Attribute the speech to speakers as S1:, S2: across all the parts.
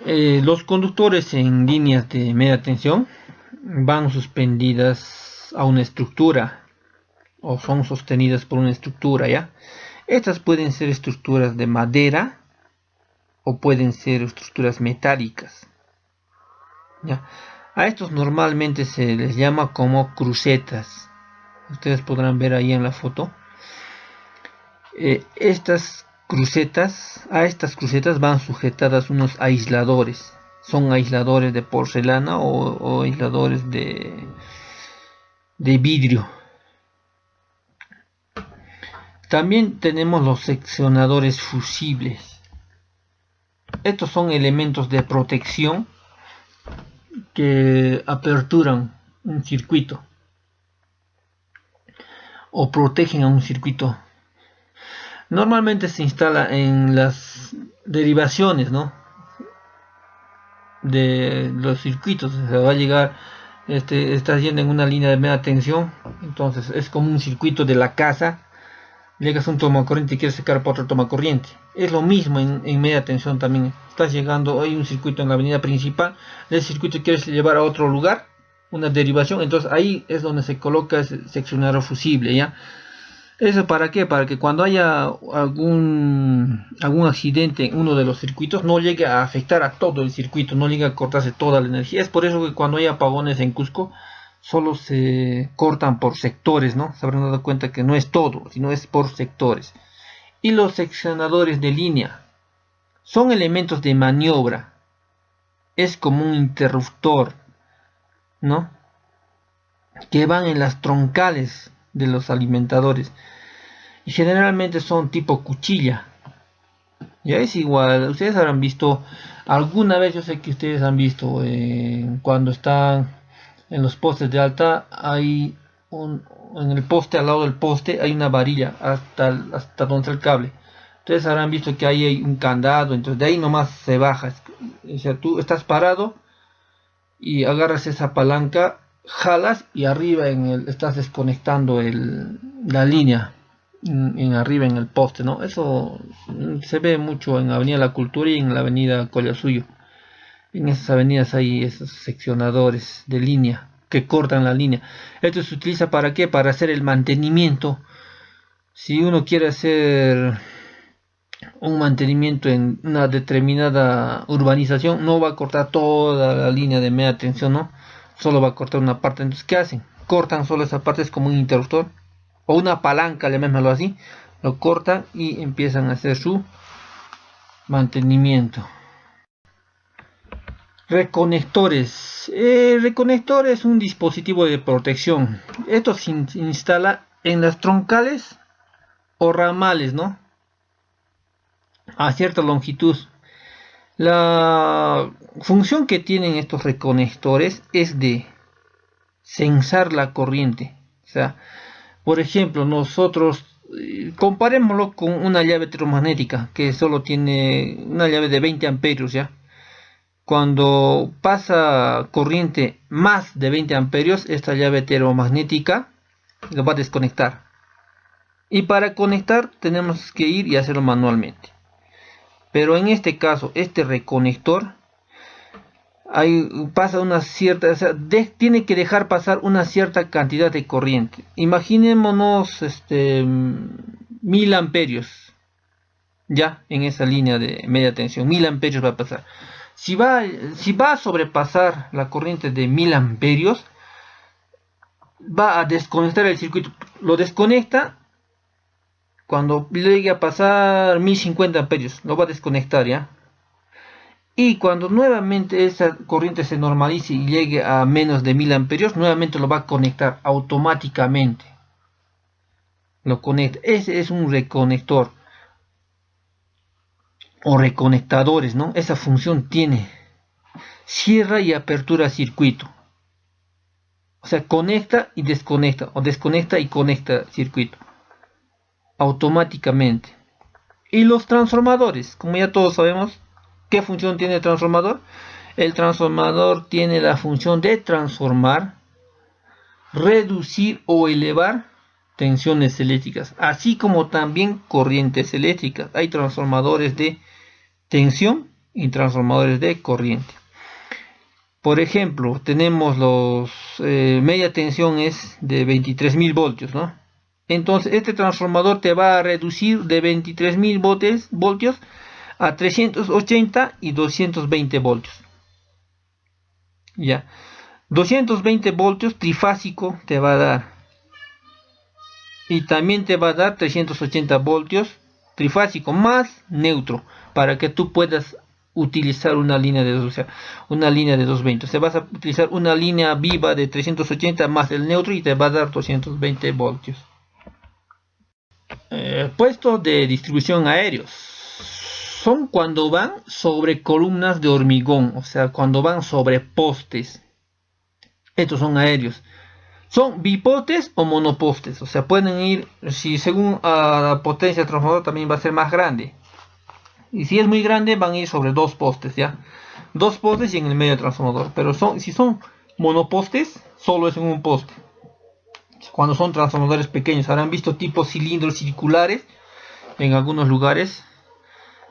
S1: Los conductores en líneas de media tensión van suspendidas a una estructura o son sostenidas por una estructura, ¿ya? Estas pueden ser estructuras de madera o pueden ser estructuras metálicas, ¿ya? A estos normalmente se les llama como crucetas. Ustedes podrán ver ahí en la foto. A estas crucetas van sujetadas unos aisladores. Son aisladores de porcelana o aisladores de vidrio. También tenemos los seccionadores fusibles. Estos son elementos de protección que aperturan un circuito o protegen a un circuito. Normalmente se instala en las derivaciones, ¿no?, de los circuitos. Se va a llegar, estás yendo en una línea de media tensión, entonces es como un circuito de la casa. Llegas a un tomacorriente y quieres sacar para otro tomacorriente. Es lo mismo en media tensión también. Estás llegando, hay un circuito en la avenida principal, el circuito quieres llevar a otro lugar, una derivación, entonces ahí es donde se coloca ese seccionador fusible, ¿ya? ¿Eso para qué? Para que cuando haya algún accidente en uno de los circuitos no llegue a afectar a todo el circuito, no llegue a cortarse toda la energía. Es por eso que cuando hay apagones en Cusco solo se cortan por sectores, ¿no? Se habrán dado cuenta que no es todo, sino es por sectores. Y los seccionadores de línea son elementos de maniobra. Es como un interruptor, ¿no?, que van en las troncales de los alimentadores y generalmente son tipo cuchilla. Ya es igual, ustedes habrán visto alguna vez, yo sé que ustedes han visto cuando están en los postes de alta, hay en el poste, al lado del poste hay una varilla hasta donde está el cable. Ustedes habrán visto que ahí hay un candado, entonces de ahí nomás se baja. O sea, tú estás parado y agarras esa palanca, jalas y arriba estás desconectando la línea arriba en el poste, ¿no? Eso se ve mucho en Avenida La Cultura y en la Avenida Collasuyo. En esas avenidas hay esos seccionadores de línea que cortan la línea. Esto se utiliza ¿para qué? Para hacer el mantenimiento. Si uno quiere hacer un mantenimiento en una determinada urbanización, no va a cortar toda la línea de media tensión, ¿no? Solo va a cortar una parte. Entonces, ¿qué hacen? Cortan solo esa parte, es como un interruptor o una palanca, llamémoslo así. Lo cortan y empiezan a hacer su mantenimiento. Reconectores. Reconector es un dispositivo de protección. Esto se instala en las troncales o ramales, ¿no?, a cierta longitud. La función que tienen estos reconectores es de censar la corriente. O sea, por ejemplo, nosotros comparémoslo con una llave termomagnética que solo tiene una llave de 20 amperios, ¿ya? Cuando pasa corriente más de 20 amperios, esta llave termomagnética lo va a desconectar. Y para conectar tenemos que ir y hacerlo manualmente. Pero en este caso, este reconector pasa una cierta, o sea, tiene que dejar pasar una cierta cantidad de corriente. Imaginémonos 1000 amperios ya en esa línea de media tensión. 1000 amperios va a pasar. Si va a sobrepasar la corriente de 1000 amperios, va a desconectar el circuito. Lo desconecta. Cuando llegue a pasar 1050 amperios, lo va a desconectar, ¿ya? Y cuando nuevamente esa corriente se normalice y llegue a menos de 1000 amperios, nuevamente lo va a conectar automáticamente. Lo conecta. Ese es un reconector o reconectadores, ¿no? Esa función tiene. Cierra y apertura circuito. O sea, conecta y desconecta, o desconecta y conecta circuito automáticamente. Y los transformadores, como ya todos sabemos, ¿qué función tiene el transformador? El transformador tiene la función de transformar, reducir o elevar tensiones eléctricas, así como también corrientes eléctricas. Hay transformadores de tensión y transformadores de corriente. Por ejemplo, tenemos los media tensión es de 23.000 voltios, ¿no? Entonces este transformador te va a reducir de 23.000 voltios a 380 y 220 voltios. Ya, 220 voltios trifásico te va a dar, y también te va a dar 380 voltios trifásico más neutro, para que tú puedas utilizar una línea de 2, o sea, una línea de 220. O sea, vas a utilizar una línea viva de 380 más el neutro y te va a dar 220 voltios. Puestos de distribución aéreos son cuando van sobre columnas de hormigón, o sea, cuando van sobre postes. Estos son aéreos. Son bipostes o monopostes, o sea, pueden ir, si según la potencia del transformador también va a ser más grande. Y si es muy grande, van a ir sobre dos postes, ¿ya? Dos postes y en el medio del transformador. Pero si son monopostes, solo es en un poste. Cuando son transformadores pequeños, habrán visto tipos cilindros circulares en algunos lugares.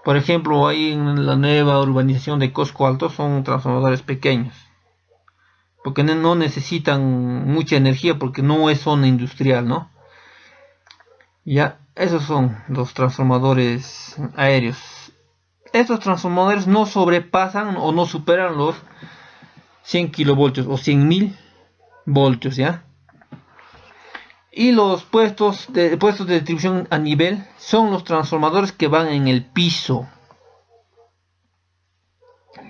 S1: Por ejemplo, ahí en la nueva urbanización de Cosco Alto son transformadores pequeños, porque no necesitan mucha energía, porque no es zona industrial, ¿no? Ya, esos son los transformadores aéreos. Estos transformadores no sobrepasan o no superan los 100 kilovoltios o 100.000 voltios, ¿ya? Y los puestos de distribución a nivel son los transformadores que van en el piso.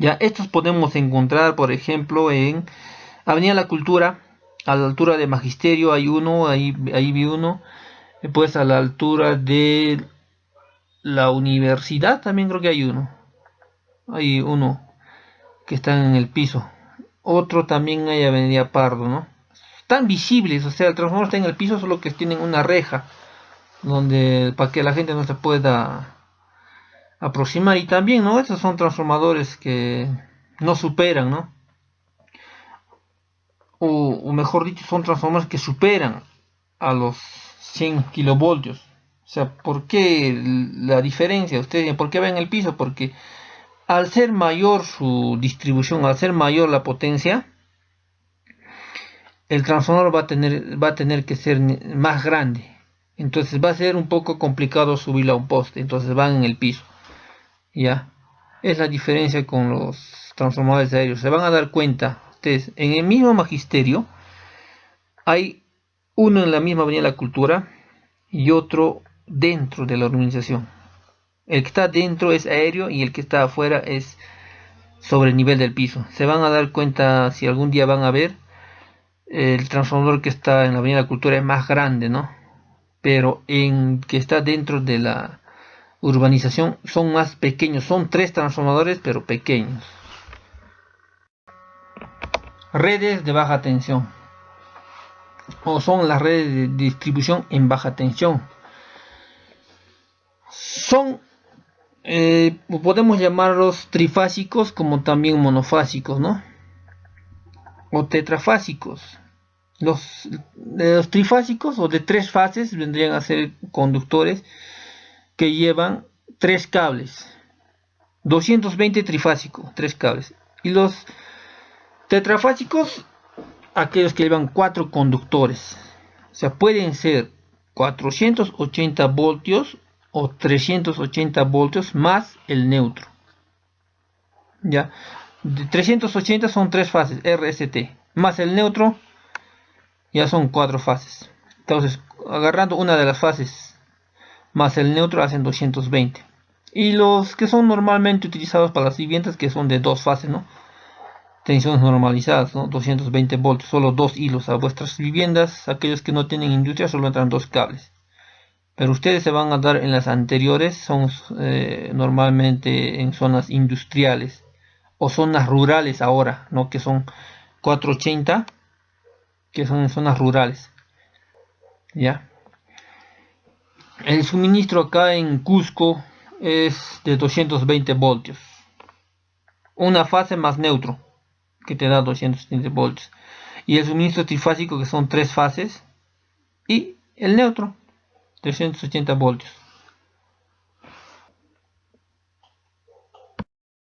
S1: Ya, estos podemos encontrar, por ejemplo, en Avenida La Cultura, a la altura de Magisterio hay uno, ahí vi uno. Después a la altura de la universidad también creo que hay uno. Hay uno que está en el piso. Otro también hay Avenida Pardo, ¿no? Están visibles, o sea, el transformador está en el piso, solo que tienen una reja donde para que la gente no se pueda aproximar. Y también, ¿no? Estos son transformadores que no superan, ¿no? O mejor dicho, son transformadores que superan a los 100 kilovoltios. O sea, ¿por qué la diferencia? Ustedes, ¿por qué va en el piso? Porque al ser mayor su distribución, al ser mayor la potencia, el transformador va a tener que ser más grande. Entonces va a ser un poco complicado subirlo a un poste. Entonces van en el piso. Ya. Es la diferencia con los transformadores aéreos. Se van a dar cuenta ustedes, en el mismo Magisterio hay uno en la misma Avenida La Cultura y otro dentro de la organización. El que está dentro es aéreo y el que está afuera es sobre el nivel del piso. Se van a dar cuenta, si algún día van a ver, el transformador que está en la Avenida La Cultura es más grande, ¿no? Pero en que está dentro de la urbanización son más pequeños. Son 3 transformadores, pero pequeños. Redes de baja tensión, o son las redes de distribución en baja tensión. Son, podemos llamarlos trifásicos como también monofásicos, ¿no? O tetrafásicos. Los trifásicos o de 3 fases vendrían a ser conductores que llevan 3 cables. 220 trifásico, 3 cables. Y los tetrafásicos, aquellos que llevan 4 conductores. O sea, pueden ser 480 voltios o 380 voltios más el neutro. Ya, de 380 son 3 fases, RST, más el neutro, ya son 4 fases. Entonces, agarrando una de las fases más el neutro hacen 220. Y los que son normalmente utilizados para las viviendas, que son de 2 fases, ¿no? Tensiones normalizadas, ¿no? 220 voltios, solo 2 hilos. A vuestras viviendas, aquellos que no tienen industria, solo entran 2 cables. Pero ustedes se van a dar en las anteriores, son normalmente en zonas industriales o zonas rurales ahora, ¿no? Que son 480, que son en zonas rurales. ¿Ya? El suministro acá en Cusco es de 220 voltios. Una fase más neutro, que te da 220 voltios. Y el suministro trifásico, que son 3 fases. Y el neutro, 380 voltios.